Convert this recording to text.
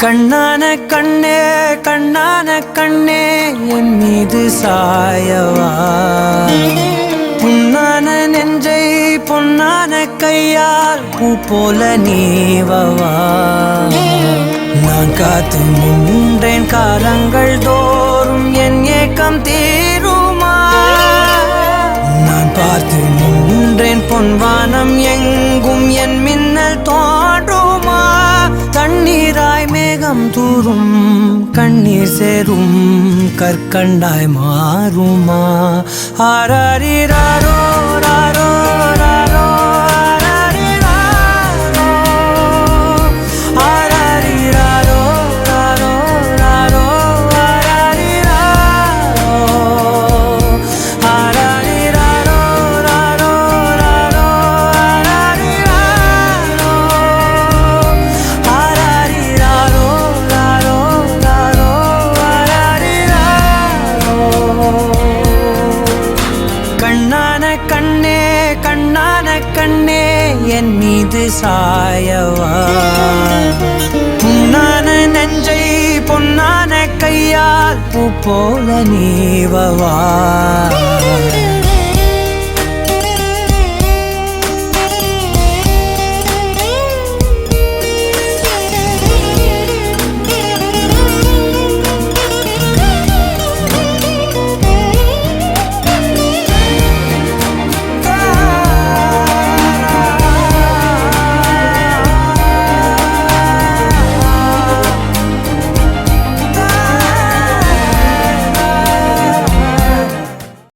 கண்ணான கண்ணே கண்ணான கண்ணே என் மீது சாயவா புண்ணான நெஞ்சை பொன்னான கையால் பூ போல நீவவா நான் காத்து நின்றேன் காலங்கள் தோறும் என் ஏக்கம் தீருமா நான் பார்த்து நின்றேன் பொன்வானம் எங்கும் என் மின்னல் தோன்றுமா தண்ணீராய் மேகம் தூரும் கண்ணீர் சேரும் கற்கண்டாய் மாறுமா ஆராரிராரோ ராரோ ராரோ ஆராரிராரோ ராரோ ராரோ ஆராரிராரோ ராரோ ராரோ ஆராரிராரோ ராரோ ராரோ கண்ணான கண்ணே கண்ணான கண்ணே என் மீது சாயவா புண்ணான நெஞ்சை பொன்னான கையால் பூ போல நீவவா